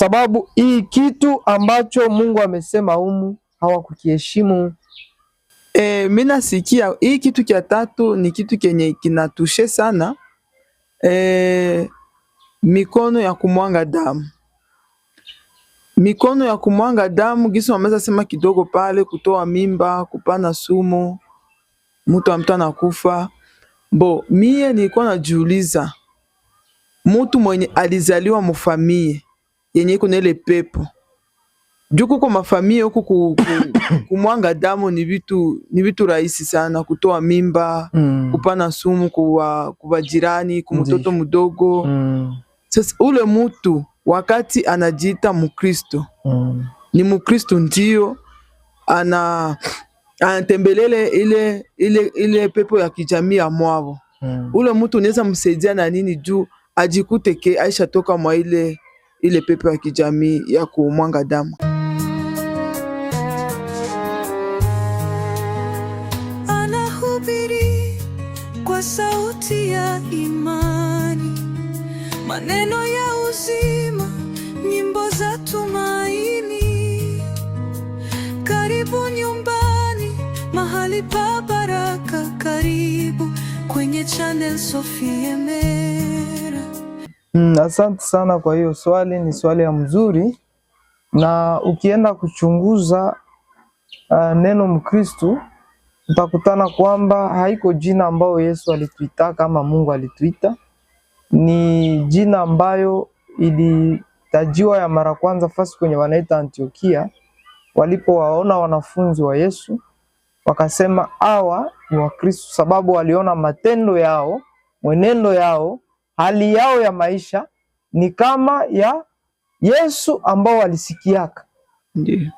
sababu hii kitu ambacho Mungu amesema humu hawakukiheshimu. Mimi nasikia hii kitu kia tatu ni kitu kenye kinatushe sana, mikono ya kumwanga damu. Mikono ya kumwanga damu, gisi wameza sema kidogo pale, kutoa mimba, kupana sumu, mtu anakufa. Mie nilikuwa najiuliza, mtu mwenye alizaliwa mufamie yenye iko na ile pepo, juu kuko mafamie huku kumwanga damu ni vitu rahisi sana, kutoa mimba, kupana sumu kwa jirani, kumtoto mdogo. Sasa ule mtu wakati anajiita Mkristo, ni Mkristo ndio anatembelele ile pepo ya kijamii ya mwao. Ule mtu unaweza msaidia na nini juu ajikute ke aisha toka mwa ile pepo ya kijamii ya kumwanga damu. Anahubiri kwa sauti ya imani, maneno ya uzima, nyimbo za tumaini. Karibu nyumbani, mahali pa baraka, karibu kwenye channel Sophie Mera. Asante sana kwa hiyo swali, ni swali ya mzuri, na ukienda kuchunguza neno Mkristo utakutana kwamba haiko jina ambayo Yesu alituita kama Mungu alituita. Ni jina ambayo ilitajiwa ya mara kwanza fasi kwenye wanaita Antiokia, walipowaona wanafunzi wa Yesu wakasema hawa ni Wakristo, sababu waliona matendo yao, mwenendo yao, hali yao ya maisha ni kama ya Yesu ambao walisikiaka. Ndiyo.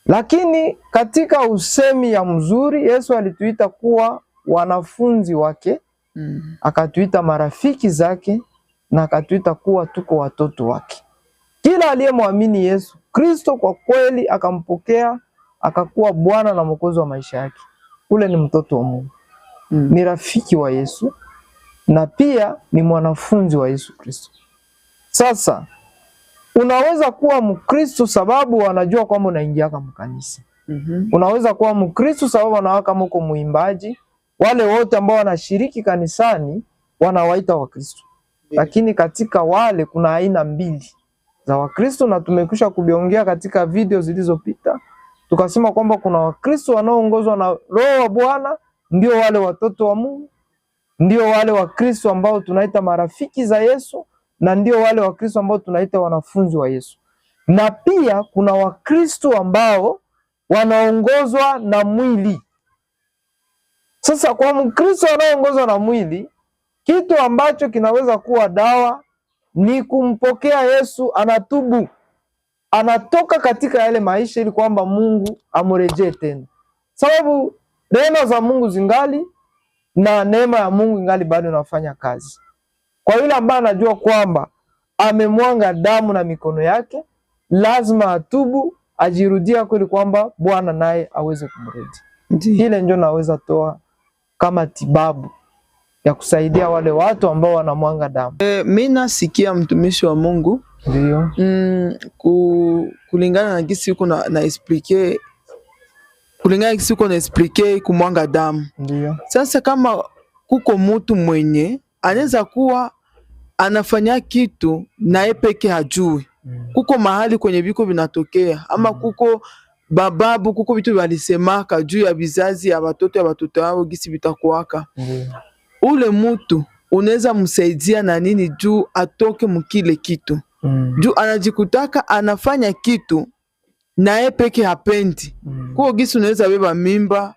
Lakini katika usemi ya mzuri, Yesu alituita kuwa wanafunzi wake, akatuita marafiki zake, na akatuita kuwa tuko watoto wake. Kila aliyemwamini Yesu Kristo kwa kweli akampokea, akakuwa Bwana na Mwokozi wa maisha yake, ule ni mtoto wa Mungu. Ni rafiki wa Yesu na pia ni mwanafunzi wa Yesu Kristo. Sasa unaweza kuwa Mkristo sababu wanajua kwamba unaingia kama kanisa. Unaweza kuwa Mkristo sababu wanaona kama uko muimbaji. Wale wote ambao wanashiriki kanisani wanawaita Wakristo. Lakini katika wale kuna aina mbili za Wakristo, na tumekwisha kubiongea katika video zilizopita. Tukasema kwamba kuna Wakristo wanaoongozwa na Roho wa Bwana, ndio wale watoto wa Mungu, ndio wale Wakristo ambao tunaita marafiki za Yesu, na ndio wale Wakristo ambao tunaita wanafunzi wa Yesu. Na pia kuna Wakristo ambao wanaongozwa na mwili. Sasa kwa Mkristo anaoongozwa na mwili, kitu ambacho kinaweza kuwa dawa ni kumpokea Yesu, anatubu, anatoka katika yale maisha ili kwamba Mungu amurejee tena. Sababu neema za Mungu zingali na neema ya Mungu ingali bado inafanya kazi. Kwa yule ambaye anajua kwamba amemwanga damu na mikono yake, lazima atubu, ajirudia kweli kwamba Bwana naye aweze kumrudi. Ile ndio naweza toa kama tibabu ya kusaidia wale watu ambao wanamwanga damu. Mimi nasikia mtumishi wa Mungu, ndio kulingana na gisi uko na explique, kulingana gisi uko na explique kumwanga damu. Ndio. Sasa kama kuko mtu mwenye anaweza kuwa anafanya kitu na yeye peke hajui. Kuko mahali kwenye viko vinatokea ama kuko bababu, kuko vitu walisemaka juu ya bizazi ya watoto wao gisi vitakuwaka. Ule mtu unaweza msaidia na nini juu atoke mkile kitu. Juu anajikutaka anafanya kitu na yeye peke hapendi. Kwa gisi unaweza beba mimba,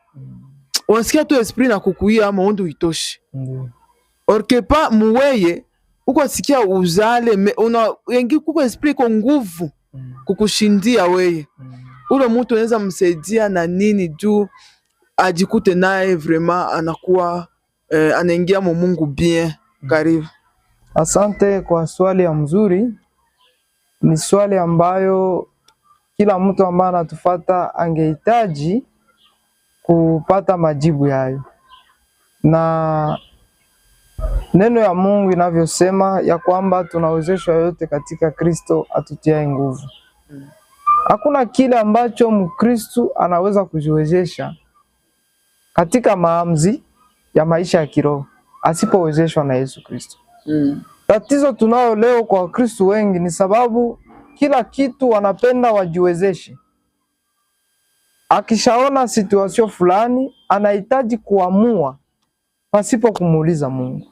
unasikia tu esprit na kukuia ama undu itoshi. Orkepa muweye uko sikia uzale wengi kuko esprit kwa nguvu kukushindia weye. Ule mtu unaweza msaidia na nini juu ajikute naye vraiment anakuwa anaingia mu Mungu bien. Karibu. Asante kwa swali ya mzuri. Ni swali ambayo kila mtu ambaye anatufuata angehitaji kupata majibu yayo. Na Neno ya Mungu inavyosema ya kwamba tunawezeshwa yote katika Kristo atutiaye nguvu. Hakuna kile ambacho Mkristo anaweza kujiwezesha katika maamuzi ya maisha ya kiroho asipowezeshwa na Yesu Kristo. Tatizo tunao leo kwa Wakristo wengi ni sababu kila kitu wanapenda wajiwezeshe. Akishaona situation fulani anahitaji kuamua pasipo kumuuliza Mungu.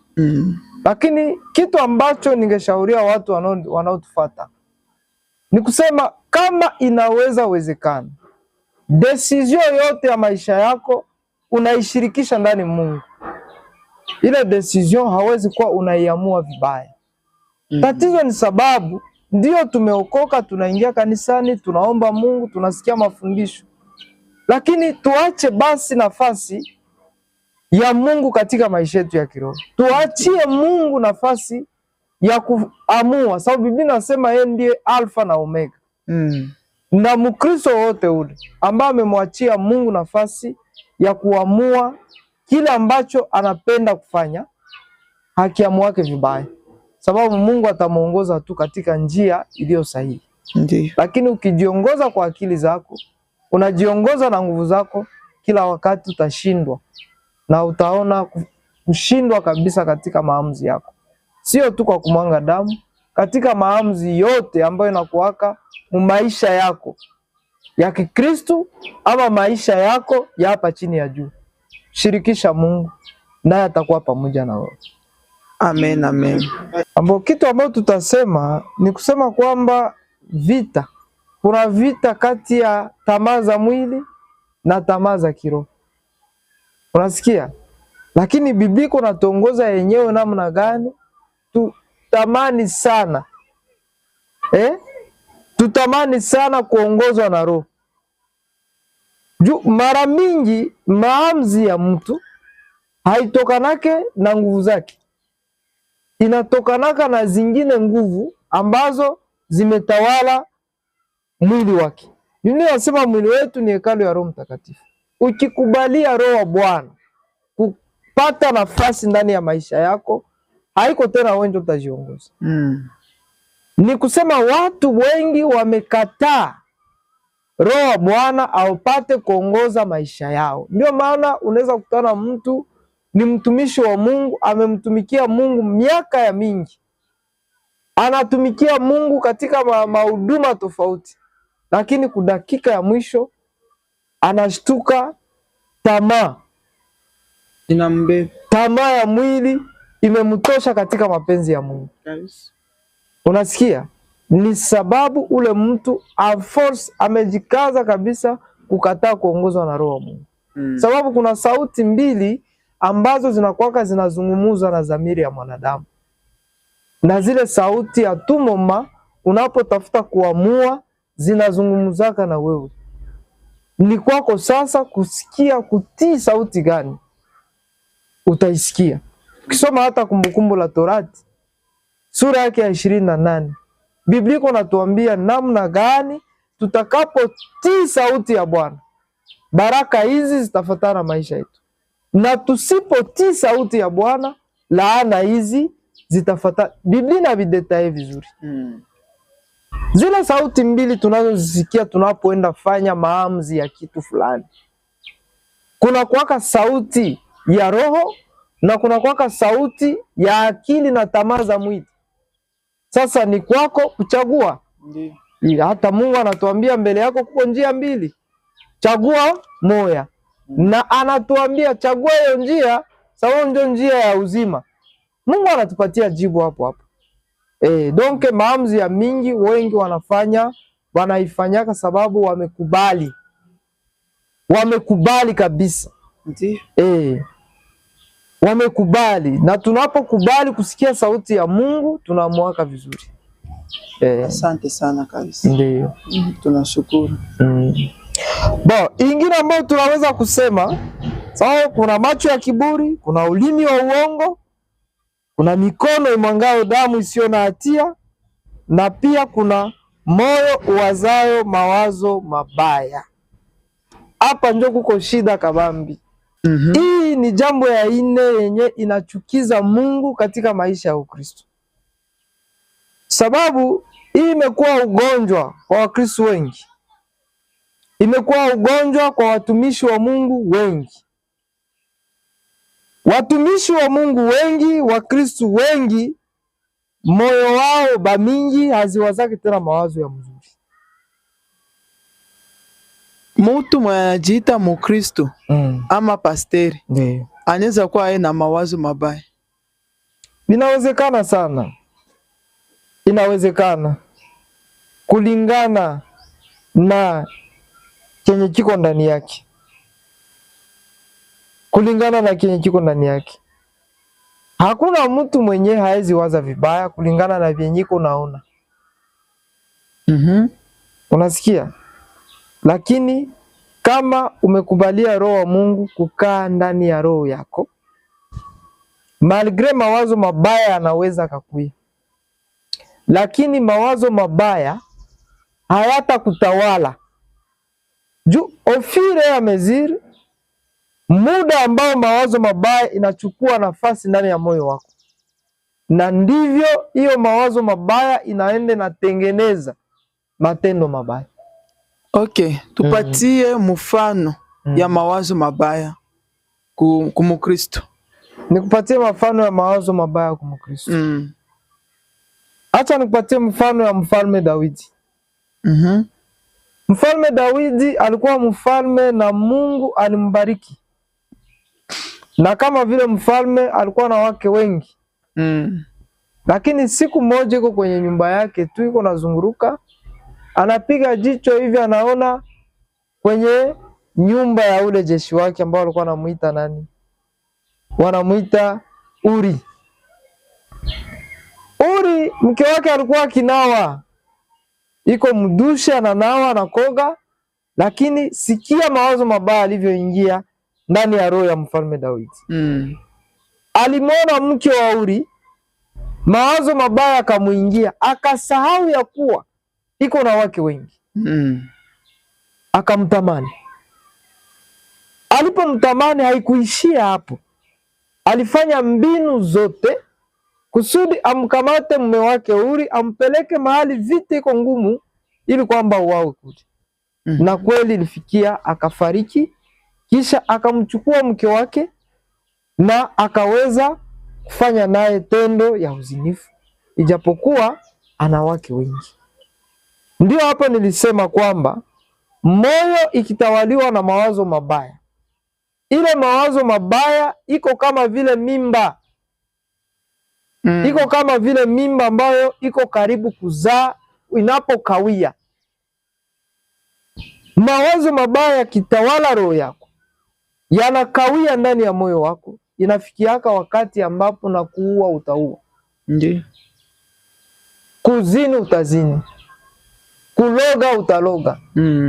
Lakini kitu ambacho ningeshauria watu wanaotufuata ni kusema kama inaweza wezekana, decision yote ya maisha yako unaishirikisha ndani Mungu. Ile decision hawezi kuwa unaiamua vibaya. Tatizo ni sababu ndio tumeokoka, tunaingia kanisani, tunaomba Mungu, tunasikia mafundisho. Lakini tuache basi nafasi ya Mungu katika maisha yetu ya kiroho. Tuachie Mungu nafasi ya kuamua, sababu Biblia inasema yeye ndiye Alfa na Omega. Na Mkristo wote ule ambaye amemwachia Mungu nafasi ya kuamua kile ambacho anapenda kufanya, hakiamuake vibaya, sababu Mungu atamuongoza tu katika njia iliyo sahihi. Ndiyo. Lakini ukijiongoza kwa akili zako, unajiongoza na nguvu zako, kila wakati utashindwa na utaona kushindwa kabisa katika maamuzi yako. Sio tu kwa kumwanga damu, katika maamuzi yote ambayo inakuwaka maisha yako ya Kikristo ama maisha yako ya hapa chini ya juu. Shirikisha Mungu naye atakuwa pamoja na wewe. Amen, amen. Kitu ambacho tutasema ni kusema kwamba kuna vita kati ya tamaa za mwili na tamaa za kiroho. Unasikia? Lakini Biblia inatuongoza yenyewe namna gani tutamani sana. Tutamani sana kuongozwa na Roho. Mara mingi maamuzi ya mtu haitokanake na nguvu zake. Inatokanaka na zingine nguvu ambazo zimetawala mwili wake. Biblia inasema mwili wetu ni hekalu ya Roho Mtakatifu. Ukikubalia Roho wa Bwana kupata nafasi ndani ya maisha yako, haiko tena wewe ndio utajiongoza. Ni kusema watu wengi wamekataa Roho wa Bwana aupate kuongoza maisha yao. Ndio maana unaweza kukutana mtu ni mtumishi wa Mungu, amemtumikia Mungu miaka ya mingi, anatumikia Mungu katika mahuduma tofauti, lakini kudakika ya mwisho anashtuka, tamaa ya mwili imemtosha katika mapenzi ya Mungu. Unasikia? Ni sababu ule mtu amejikaza kabisa kukataa kuongozwa na Roho wa Mungu. Sababu kuna sauti mbili ambazo zinakuwaka zinazungumuza na dhamiri ya mwanadamu. Na zile sauti ya tumoma unapotafuta kuamua zinazungumuzaka na wewe. Ni kwako sasa kusikia kutii sauti gani utaisikia. Ukisoma hata Kumbukumbu la Torati sura yake ya 28, Biblia inatuambia namna gani tutakapotii sauti ya Bwana, baraka hizi zitafuatana maisha yetu. Na tusipotii sauti ya Bwana, laana hizi zitafuata. Biblia inavidetaye vizuri. Zile sauti mbili tunazozisikia tunapoenda fanya maamuzi ya kitu fulani. Kuna kuwaka sauti ya roho na kuna kuwaka sauti ya akili na tamaa za mwili. Sasa ni kwako kuchagua. Hata Mungu anatuambia mbele yako kuko njia mbili, chagua moja. Na anatuambia chagua hiyo njia, sababu ndio njia ya uzima. Mungu anatupatia jibu hapo hapo. Donc maamuzi ya mingi wengi wanaifanyaka sababu wamekubali kabisa. Wamekubali, na tunapokubali kusikia sauti ya Mungu tunamuaka vizuri. Asante sana kabisa. Ndio. Tunashukuru. Ingine ambayo tunaweza kusema, sawa, kuna macho ya kiburi, kuna ulimi wa uongo, kuna mikono imwangao damu isiyo na hatia, na pia kuna moyo uwazayo mawazo mabaya. Hapa ndio kuko shida kabambi. Hii ni jambo ya ine yenye inachukiza Mungu katika maisha ya Ukristo, sababu hii imekuwa ugonjwa kwa Wakristo wengi, imekuwa ugonjwa kwa watumishi wa Mungu wengi. Watumishi wa Mungu wengi, Wakristo wengi, moyo wao bamingi haziwazaki tena mawazo ya mzuri. Mutu mwenye anajiita Mukristo ama pasteri anaweza kuwa yeye na mawazo mabaya. Inawezekana sana, inawezekana kulingana na kenye kiko ndani yake, kulingana na kenye kiko ndani yake. Hakuna mtu mwenye haezi waza vibaya kulingana na vyenye unaona. Unasikia? Lakini kama umekubalia Roho wa Mungu kukaa ndani ya roho yako, malgre mawazo mabaya yanaweza kakuia, lakini mawazo mabaya hayata kutawala. Juu ofire ya meziri, muda ambao mawazo mabaya inachukua nafasi ndani ya moyo wako, na ndivyo hiyo mawazo mabaya inaende na tengeneza matendo mabaya. Okay, tupatie mfano ya mawazo mabaya kumukristo. Nikupatie mfano ya mawazo mabaya kumukristo. Acha nikupatie mfano ya mfalme Dawidi. Mfalme Dawidi alikuwa mfalme na Mungu alimbariki. Na kama vile mfalme alikuwa na wake wengi. Lakini siku moja iko kwenye nyumba yake tu, iko nazunguruka, anapiga jicho hivi, anaona kwenye nyumba ya ule jeshi wake ambao walikuwa wanamuita nani? Wanamuita Uri. Uri mke wake alikuwa akinawa, iko mdushe, ananawa na koga, lakini sikia mawazo mabaya alivyoingia ndani ya roho ya mfalme Daudi. Alimwona mke wa Uri, mawazo mabaya akamuingia, akasahau ya kuwa iko na wake wengi. Akamtamani. Alipomtamani haikuishia hapo, alifanya mbinu zote kusudi amkamate mume wake Uri, ampeleke mahali vita iko ngumu, ili kwamba uawe kule. Na kweli ilifikia akafariki, kisha akamchukua mke wake na akaweza kufanya naye tendo ya uzinifu, ijapokuwa ana wake wengi. Ndio hapo nilisema kwamba moyo ikitawaliwa na mawazo mabaya, ile mawazo mabaya iko kama vile mimba. Iko kama vile mimba ambayo iko karibu kuzaa, inapokawia. Mawazo mabaya yakitawala roho yako, yanakawia ndani ya moyo wako, inafikiaka wakati ambapo na kuua utaua. Ndiyo. Kuzini utazini, kuloga utaloga,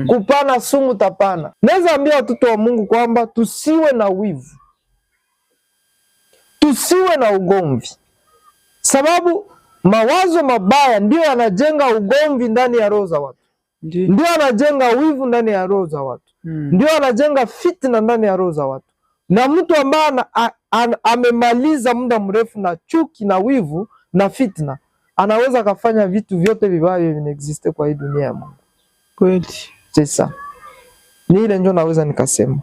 kupana sumu utapana. Naweza ambia watoto wa Mungu kwamba tusiwe na wivu, tusiwe na ugomvi, sababu mawazo mabaya ndio yanajenga ugomvi ndani ya roho za watu. Ndio anajenga wivu ndani ya roho za watu. Ndio anajenga fitna ndani ya roho za watu. Na mtu ambaye amemaliza muda mrefu na chuki na wivu na fitna, anaweza kafanya vitu vyote vibaya vinaexiste kwa hii dunia ya Mungu. Kweli. Sasa ni ile ndio naweza nikasema.